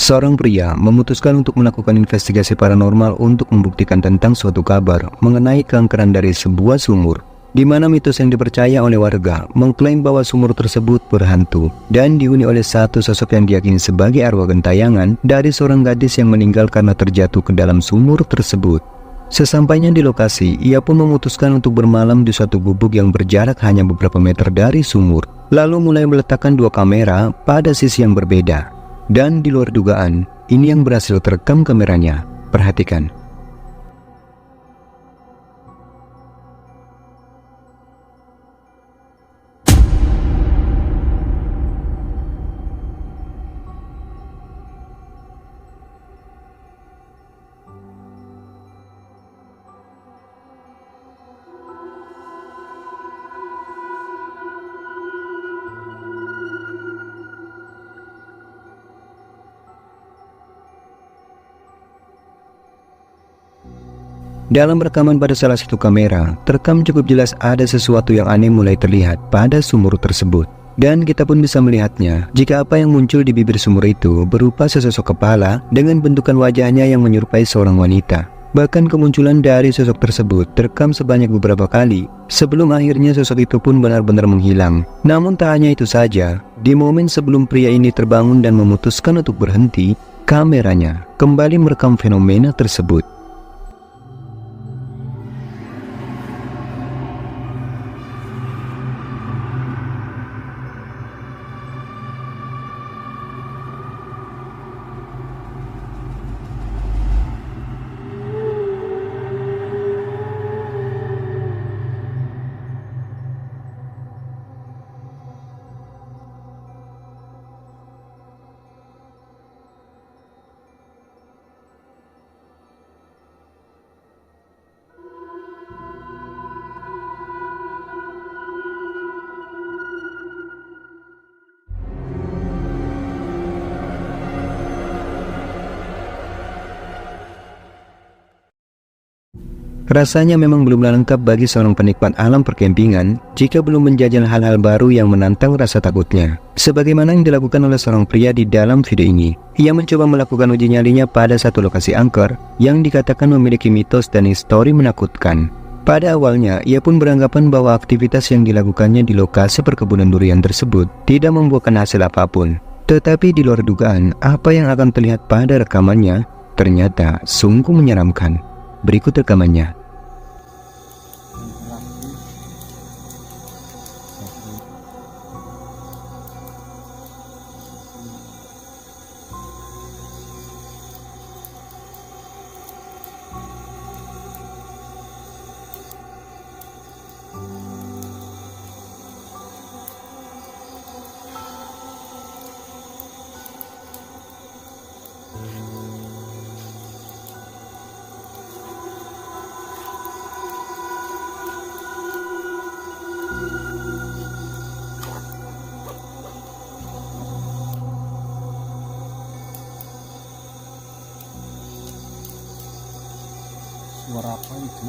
Seorang pria memutuskan untuk melakukan investigasi paranormal untuk membuktikan tentang suatu kabar mengenai keangkeran dari sebuah sumur, di mana mitos yang dipercaya oleh warga mengklaim bahwa sumur tersebut berhantu dan dihuni oleh satu sosok yang diyakini sebagai arwah gentayangan dari seorang gadis yang meninggal karena terjatuh ke dalam sumur tersebut. Sesampainya di lokasi, ia pun memutuskan untuk bermalam di suatu gubuk yang berjarak hanya beberapa meter dari sumur, lalu mulai meletakkan dua kamera pada sisi yang berbeda. Dan di luar dugaan, ini yang berhasil terekam kameranya. Perhatikan. Dalam rekaman pada salah satu kamera, terekam cukup jelas ada sesuatu yang aneh mulai terlihat pada sumur tersebut. Dan kita pun bisa melihatnya, jika apa yang muncul di bibir sumur itu berupa sesosok kepala dengan bentukan wajahnya yang menyerupai seorang wanita. Bahkan kemunculan dari sosok tersebut terekam sebanyak beberapa kali, sebelum akhirnya sosok itu pun benar-benar menghilang. Namun tak hanya itu saja, di momen sebelum pria ini terbangun dan memutuskan untuk berhenti, kameranya kembali merekam fenomena tersebut. Rasanya memang belum lengkap bagi seorang penikmat alam perkempingan jika belum menjajal hal-hal baru yang menantang rasa takutnya. Sebagaimana yang dilakukan oleh seorang pria di dalam video ini. Ia mencoba melakukan uji nyalinya pada satu lokasi angker yang dikatakan memiliki mitos dan histori menakutkan. Pada awalnya, ia pun beranggapan bahwa aktivitas yang dilakukannya di lokasi perkebunan durian tersebut tidak membuahkan hasil apapun. Tetapi di luar dugaan, apa yang akan terlihat pada rekamannya ternyata sungguh menyeramkan. Berikut rekamannya. Suara apa itu?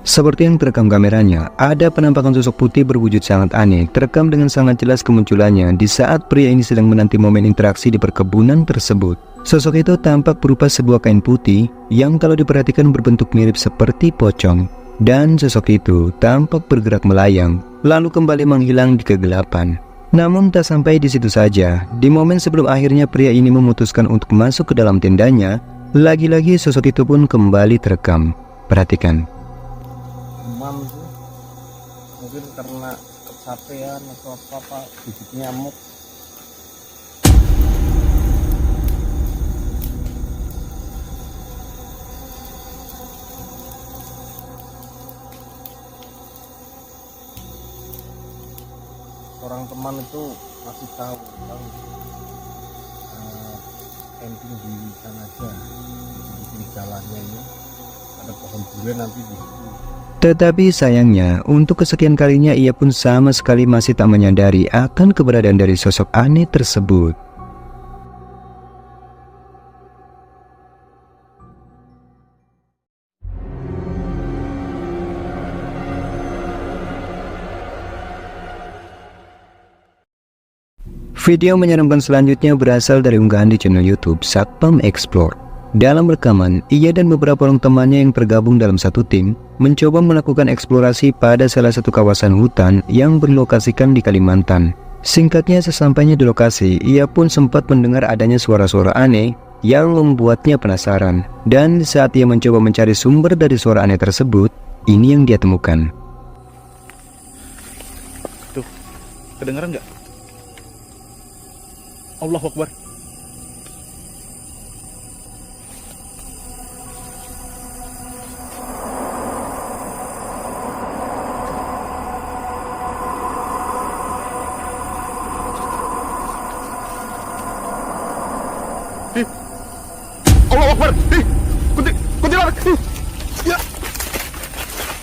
Seperti yang terekam kameranya, ada penampakan sosok putih berwujud sangat aneh, terekam dengan sangat jelas kemunculannya di saat pria ini sedang menanti momen interaksi di perkebunan tersebut. Sosok itu tampak berupa sebuah kain putih yang kalau diperhatikan berbentuk mirip seperti pocong. Dan sosok itu tampak bergerak melayang, lalu kembali menghilang di kegelapan. Namun tak sampai di situ saja, di momen sebelum akhirnya pria ini memutuskan untuk masuk ke dalam tendanya, lagi-lagi sosok itu pun kembali terekam. Perhatikan. Demam sih, mungkin karena kecapean atau apa gigit nyamuk. Orang teman itu masih tahu kan, camping di sana aja di jalannya ini ada pohon durian nanti di situ. Tetapi sayangnya, untuk kesekian kalinya ia pun sama sekali masih tak menyadari akan keberadaan dari sosok aneh tersebut. Video menyeramkan selanjutnya berasal dari unggahan di channel YouTube Satpam Explore. Dalam rekaman, ia dan beberapa orang temannya yang tergabung dalam satu tim mencoba melakukan eksplorasi pada salah satu kawasan hutan yang berlokasikan di Kalimantan. Singkatnya, sesampainya di lokasi, ia pun sempat mendengar adanya suara-suara aneh yang membuatnya penasaran. Dan saat ia mencoba mencari sumber dari suara aneh tersebut, ini yang dia temukan. Tuh, kedengeran nggak? Allahu Akbar. Allahu Akbar. Kuntilanak. Ya.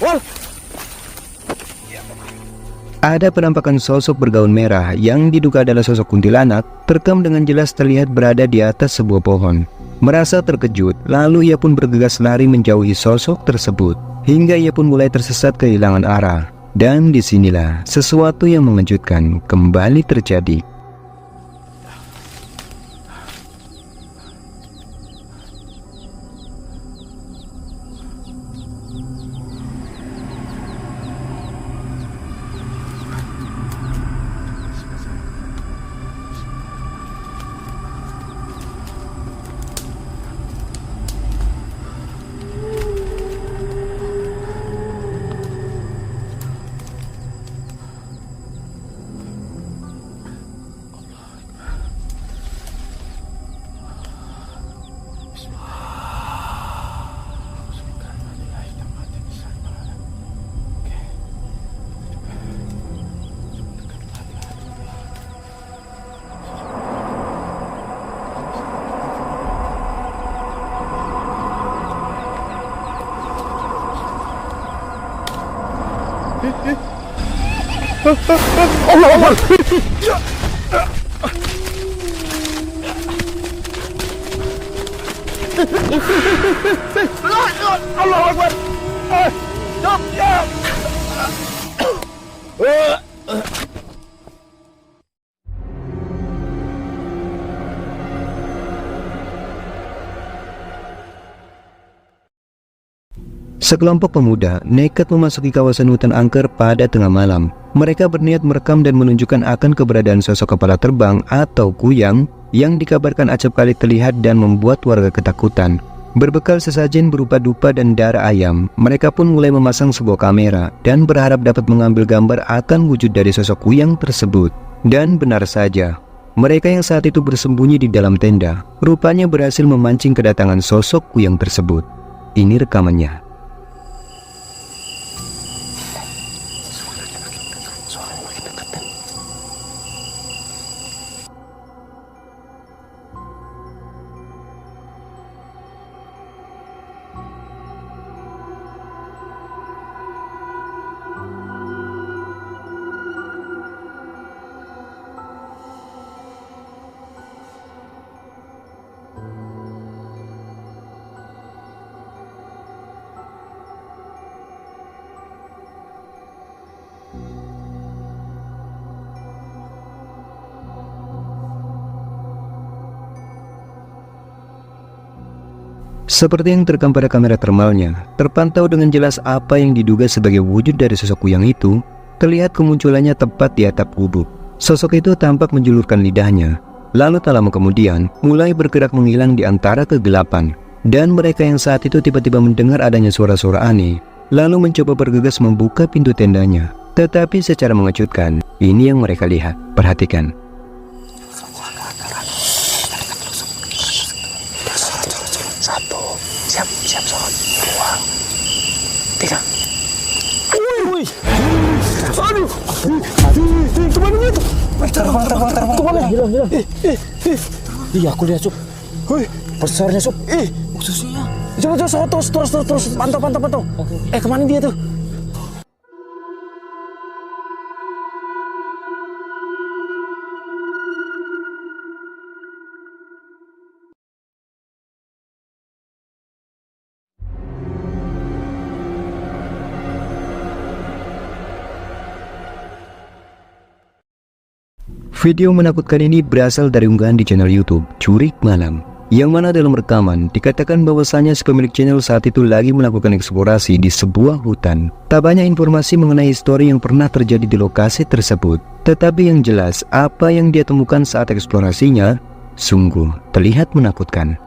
Wal. Ada penampakan sosok bergaun merah yang diduga adalah sosok kuntilanak terekam dengan jelas terlihat berada di atas sebuah pohon. Merasa terkejut, lalu ia pun bergegas lari menjauhi sosok tersebut hingga ia pun mulai tersesat kehilangan arah. Dan disinilah sesuatu yang mengejutkan kembali terjadi. Allahu Akbar. Allahu Akbar. Stop. Sekelompok pemuda nekat memasuki kawasan hutan angker pada tengah malam. Mereka berniat merekam dan menunjukkan akan keberadaan sosok kepala terbang atau kuyang yang dikabarkan acap kali terlihat dan membuat warga ketakutan. Berbekal sesajen berupa dupa dan darah ayam, mereka pun mulai memasang sebuah kamera dan berharap dapat mengambil gambar akan wujud dari sosok kuyang tersebut. Dan benar saja, mereka yang saat itu bersembunyi di dalam tenda rupanya berhasil memancing kedatangan sosok kuyang tersebut. Ini rekamannya. Seperti yang terekam pada kamera termalnya, terpantau dengan jelas apa yang diduga sebagai wujud dari sosok kuyang itu, terlihat kemunculannya tepat di atap gubuk. Sosok itu tampak menjulurkan lidahnya, lalu tak lama kemudian mulai bergerak menghilang di antara kegelapan. Dan mereka yang saat itu tiba-tiba mendengar adanya suara-suara aneh, lalu mencoba bergegas membuka pintu tendanya. Tetapi secara mengejutkan, ini yang mereka lihat. Perhatikan. Siap, sholat. 2, 3. Wih. Aduh. Kemana itu? Terbang. Kemana? Hilang. Iya, aku lihat, Sob. Wih, besarnya, Sob. Khususnya. Coba, terus. Pantau. Kemana dia tuh? Video menakutkan ini berasal dari unggahan di channel YouTube Curik Malam, yang mana dalam rekaman dikatakan bahwasanya si pemilik channel saat itu lagi melakukan eksplorasi di sebuah hutan. Tak banyak informasi mengenai histori yang pernah terjadi di lokasi tersebut, tetapi yang jelas apa yang dia temukan saat eksplorasinya sungguh terlihat menakutkan.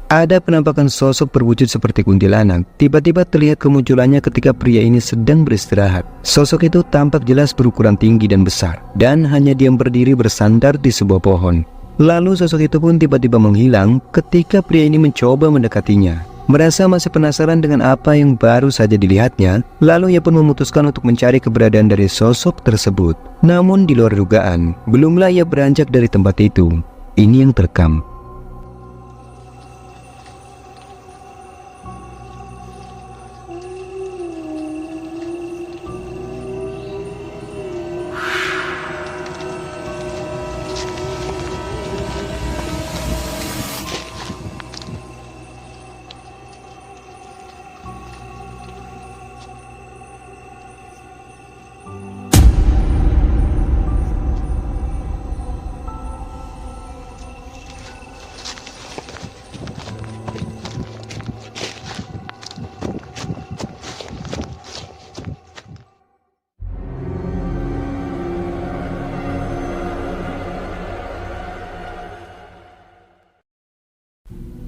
Ada penampakan sosok berwujud seperti kuntilanak tiba-tiba terlihat kemunculannya ketika pria ini sedang beristirahat. Sosok itu tampak jelas berukuran tinggi dan besar, dan hanya diam berdiri bersandar di sebuah pohon. Lalu sosok itu pun tiba-tiba menghilang ketika pria ini mencoba mendekatinya. Merasa masih penasaran dengan apa yang baru saja dilihatnya, lalu ia pun memutuskan untuk mencari keberadaan dari sosok tersebut. Namun di luar dugaan, belumlah ia beranjak dari tempat itu, ini yang terekam.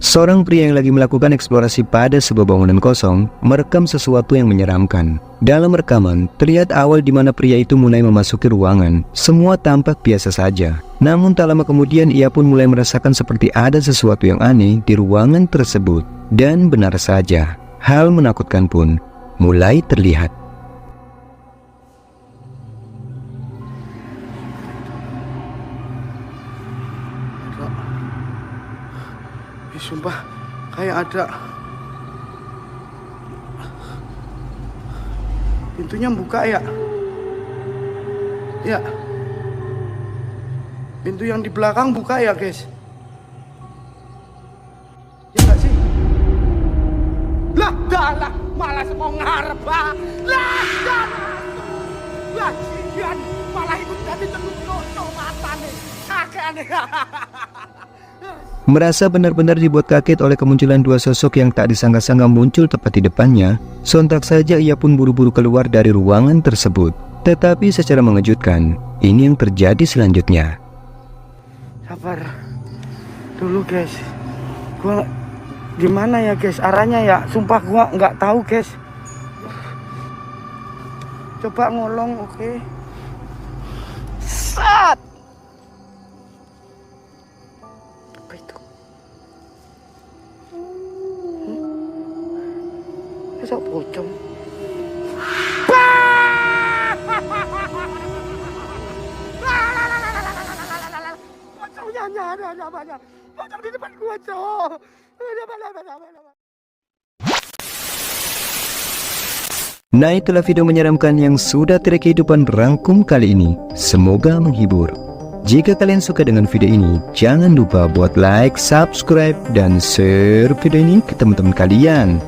Seorang pria yang lagi melakukan eksplorasi pada sebuah bangunan kosong merekam sesuatu yang menyeramkan. Dalam rekaman, terlihat awal di mana pria itu mulai memasuki ruangan. Semua tampak biasa saja. Namun tak lama kemudian ia pun mulai merasakan seperti ada sesuatu yang aneh di ruangan tersebut. Dan benar saja, hal menakutkan pun mulai terlihat. Sumpah, kayak ada pintunya buka ya. Ya, pintu yang di belakang buka ya guys. Ya nggak sih? Lah, dalah, malah mau ngarep lah, lah, jian, malah ikut jadi telur mata nih, kakek aneh. Merasa benar-benar dibuat kaget oleh kemunculan dua sosok yang tak disangka-sangka muncul tepat di depannya, sontak saja ia pun buru-buru keluar dari ruangan tersebut. Tetapi secara mengejutkan, ini yang terjadi selanjutnya. Sabar dulu guys, gua gimana ya guys arahnya ya, sumpah gua nggak tahu guys. Coba ngolong, oke. Sat. Apa itu? Masa pocong? Pocongnya ada banyak. pocong di depan gua, Cok. Nah, itulah video menyeramkan yang sudah Trek Kehidupan rangkum kali ini. Semoga menghibur. Jika kalian suka dengan video ini, jangan lupa buat like, subscribe, dan share video ini ke teman-teman kalian.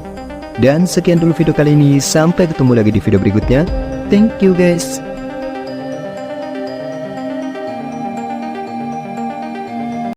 Dan sekian dulu video kali ini, sampai ketemu lagi di video berikutnya. Thank you guys.